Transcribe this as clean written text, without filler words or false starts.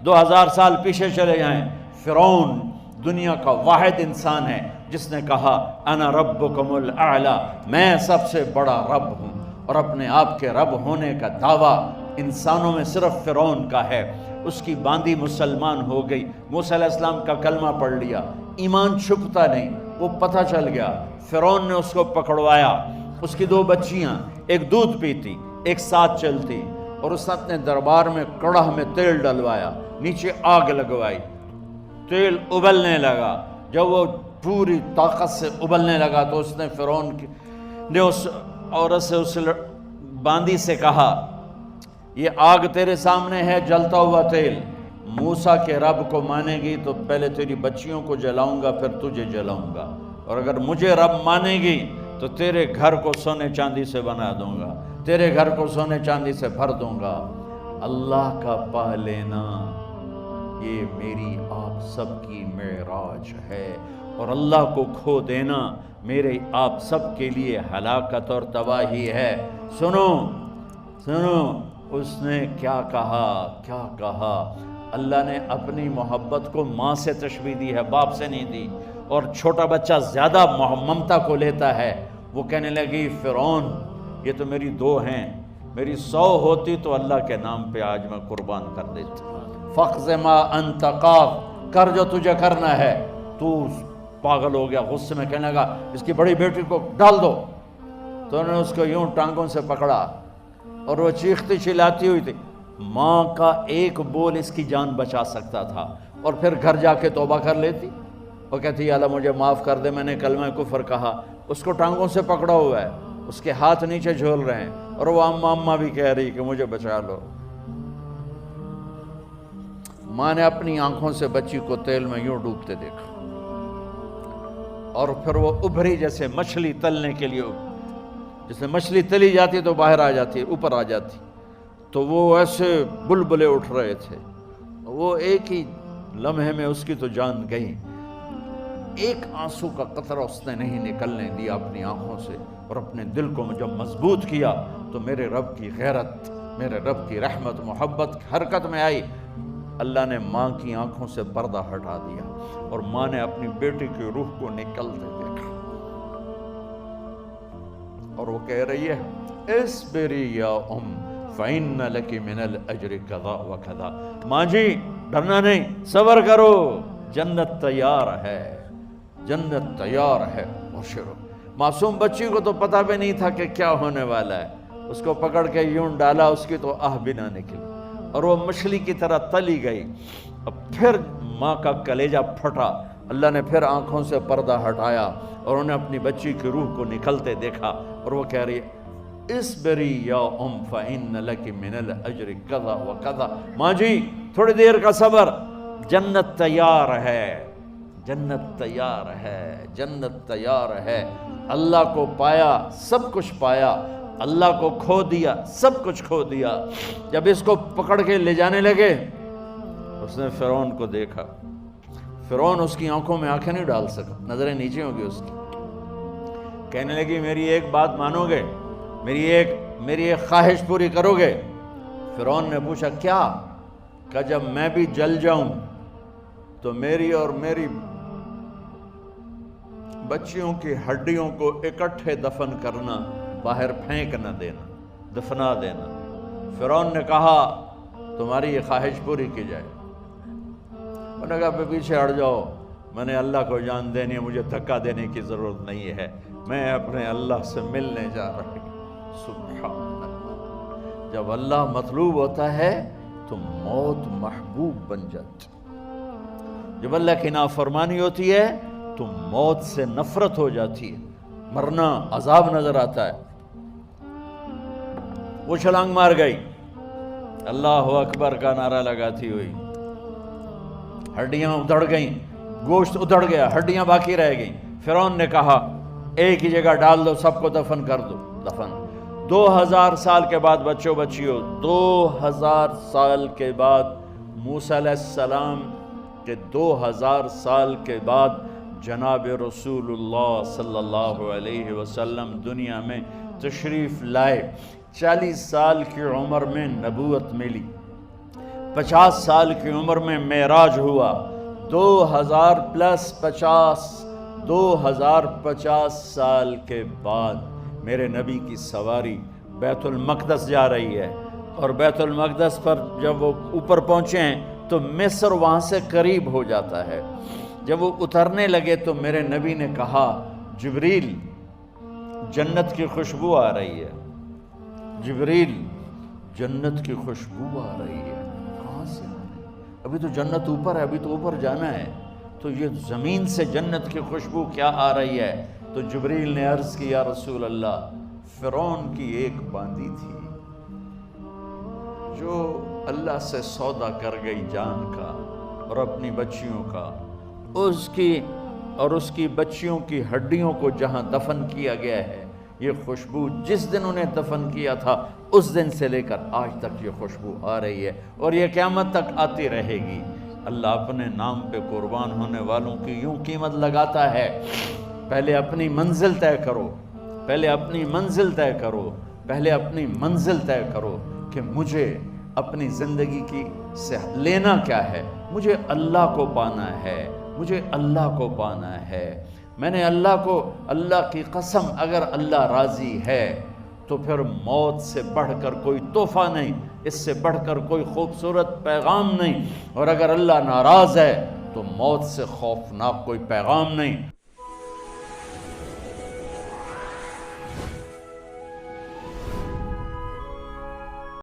2000 سال پیچھے چلے جائیں، فرعون دنیا کا واحد انسان ہے جس نے کہا انا ربکم الاعلی، میں سب سے بڑا رب ہوں، اور اپنے آپ کے رب ہونے کا دعویٰ انسانوں میں صرف فرعون کا ہے۔ اس کی باندی مسلمان ہو گئی، موسیٰ علیہ السلام کا کلمہ پڑھ لیا، ایمان چھپتا نہیں، وہ پتہ چل گیا۔ فرعون نے اس کو پکڑوایا، اس کی 2 بچیاں، ایک دودھ پیتی ایک ساتھ چلتی، اور اس نے اپنے دربار میں کڑاہ میں تیل ڈلوایا، نیچے آگ لگوائی، تیل ابلنے لگا۔ جب وہ پوری طاقت سے ابلنے لگا تو اس نے فرعون نے اس عورت سے، اس باندی سے کہا یہ آگ تیرے سامنے ہے، جلتا ہوا تیل، موسیٰ کے رب کو مانے گی تو پہلے تیری بچیوں کو جلاؤں گا پھر تجھے جلاؤں گا، اور اگر مجھے رب مانے گی تو تیرے گھر کو سونے چاندی سے بنا دوں گا، تیرے گھر کو سونے چاندی سے بھر دوں گا۔ اللہ کا پا لینا یہ میری آپ سب کی معراج ہے، اور اللہ کو کھو دینا میرے آپ سب کے لیے ہلاکت اور تباہی ہے۔ سنو سنو، اس نے کیا کہا؟ اللہ نے اپنی محبت کو ماں سے تشبیہ دی ہے، باپ سے نہیں دی، اور چھوٹا بچہ زیادہ ممتا کو لیتا ہے۔ وہ کہنے لگی فرعون یہ تو میری 2 ہیں، میری 100 ہوتی تو اللہ کے نام پہ آج میں قربان کر دیتی۔ فَقْضِ مَا أَنْتَ قَاضٍ، کر جو تجھے کرنا ہے۔ تو پاگل ہو گیا، غصے میں کہنے لگا اس کی بڑی بیٹی کو ڈال دو۔ تو انہوں نے اس کو یوں ٹانگوں سے پکڑا اور وہ چیختی چلاتی ہوئی تھی۔ ماں کا ایک بول اس کی جان بچا سکتا تھا، اور پھر گھر جا کے توبہ کر لیتی، وہ کہتی اللہ مجھے معاف کر دے، میں نے کلمہ کفر کہا۔ اس کو ٹانگوں سے پکڑا ہوا ہے، اس کے ہاتھ نیچے جھول رہے ہیں، اور وہ اماں بھی کہہ رہی کہ مجھے بچا لو۔ ماں نے اپنی آنکھوں سے بچی کو تیل میں یوں ڈوبتے دیکھا، اور پھر وہ ابھری جیسے مچھلی تلنے کے لیے، جیسے مچھلی تلی جاتی تو باہر آ جاتی، اوپر آ جاتی، تو وہ ایسے بلبلے اٹھ رہے تھے۔ وہ ایک ہی لمحے میں اس کی تو جان گئی، ایک آنسو کا قطرہ اس نے نہیں نکلنے دیا اپنی آنکھوں سے، اور اپنے دل کو جب مضبوط کیا تو میرے رب کی غیرت، میرے رب کی رحمت محبت حرکت میں آئی۔ اللہ نے ماں کی آنکھوں سے پردہ ہٹا دیا، اور ماں نے اپنی بیٹی کی روح کو نکلتے دیکھا، اور وہ کہہ رہی ہے اصبری یا فإن لک من الأجر کذا وکذا، ماں جی ڈرنا نہیں، صبر کرو، جنت تیار ہے، جنت تیار ہے، بشرو۔ معصوم بچی کو تو پتہ بھی نہیں تھا کہ کیا ہونے والا ہے، اس کو پکڑ کے یوں ڈالا، اس کی تو آہ بھی نہ نکلی، اور وہ مچھلی کی طرح تلی گئی۔ اب پھر ماں کا کلیجہ پھٹا، اللہ نے پھر آنکھوں سے پردہ ہٹایا، اور انہیں اپنی بچی کی روح کو نکلتے دیکھا، اور وہ کہہ رہی ہے اصبری یا فإن لک من الأجر کذا وکذا، ماں جی تھوڑی دیر کا صبر، جنت تیار ہے، جنت تیار ہے، جنت تیار ہے۔ اللہ کو پایا سب کچھ پایا، اللہ کو کھو دیا سب کچھ کھو دیا۔ جب اس کو پکڑ کے لے جانے لگے، اس نے فرعون کو دیکھا، فرعون اس کی آنکھوں میں آنکھیں نہیں ڈال سکا، نظریں نیچے ہوں گی اس کی۔ کہنے لگی میری ایک بات مانو گے، میری ایک خواہش پوری کرو گے؟ فرعون نے پوچھا کیا؟ کہ جب میں بھی جل جاؤں تو میری اور میری بچیوں کی ہڈیوں کو اکٹھے دفن کرنا، باہر پھینک نہ دینا، دفنا دینا۔ فرعون نے کہا تمہاری یہ خواہش پوری کی جائے۔ انہوں نے کہا پیچھے ہٹ جاؤ، میں نے اللہ کو جان دینی ہے، مجھے دھکا دینے کی ضرورت نہیں ہے، میں اپنے اللہ سے ملنے جا رہا ہوں۔ سبحان اللہ، جب اللہ مطلوب ہوتا ہے تو موت محبوب بن جاتی، جب اللہ کی نافرمانی ہوتی ہے تو موت سے نفرت ہو جاتی ہے، مرنا عذاب نظر آتا ہے۔ وہ چھلانگ مار گئی، اللہ اکبر کا نعرہ لگاتی ہوئی، ہڈیاں ادھڑ گئیں، گوشت ادھڑ گیا، ہڈیاں باقی رہ گئیں۔ فرعون نے کہا ایک ہی جگہ ڈال دو، سب کو دفن کر دو، دفن۔ 2000 سال کے بعد بچوں بچیوں، 2000 سال کے بعد موسیٰ علیہ السلام کے 2000 سال کے بعد جناب رسول اللہ صلی اللہ علیہ وسلم دنیا میں تشریف لائے۔ 40 سال کی عمر میں نبوت ملی، 50 سال کی عمر میں معراج ہوا، 2000 پلس 50 2050 سال کے بعد میرے نبی کی سواری بیت المقدس جا رہی ہے، اور بیت المقدس پر جب وہ اوپر پہنچے ہیں تو مصر وہاں سے قریب ہو جاتا ہے۔ جب وہ اترنے لگے تو میرے نبی نے کہا جبریل جنت کی خوشبو آ رہی ہے، جبریل جنت کی خوشبو آ رہی ہے، کہاں سے؟ ابھی تو جنت اوپر ہے، ابھی تو اوپر جانا ہے، تو یہ زمین سے جنت کی خوشبو کیا آ رہی ہے؟ تو جبریل نے عرض کی یا رسول اللہ فرعون کی ایک باندی تھی جو اللہ سے سودا کر گئی جان کا اور اپنی بچیوں کا، اس کی بچیوں کی ہڈیوں کو جہاں دفن کیا گیا ہے، یہ خوشبو جس دن انہیں دفن کیا تھا اس دن سے لے کر آج تک یہ خوشبو آ رہی ہے، اور یہ قیامت تک آتی رہے گی۔ اللہ اپنے نام پہ قربان ہونے والوں کی یوں قیمت لگاتا ہے، پہلے اپنی منزل طے کرو، پہلے اپنی منزل طے کرو، پہلے اپنی منزل طے کرو کہ مجھے اپنی زندگی کی سے لینا کیا ہے، مجھے اللہ کو پانا ہے، مجھے اللہ کو پانا ہے۔ میں نے اللہ کی قسم اگر اللہ راضی ہے تو پھر موت سے بڑھ کر کوئی تحفہ نہیں، اس سے بڑھ کر کوئی خوبصورت پیغام نہیں، اور اگر اللہ ناراض ہے تو موت سے خوفناک کوئی پیغام نہیں۔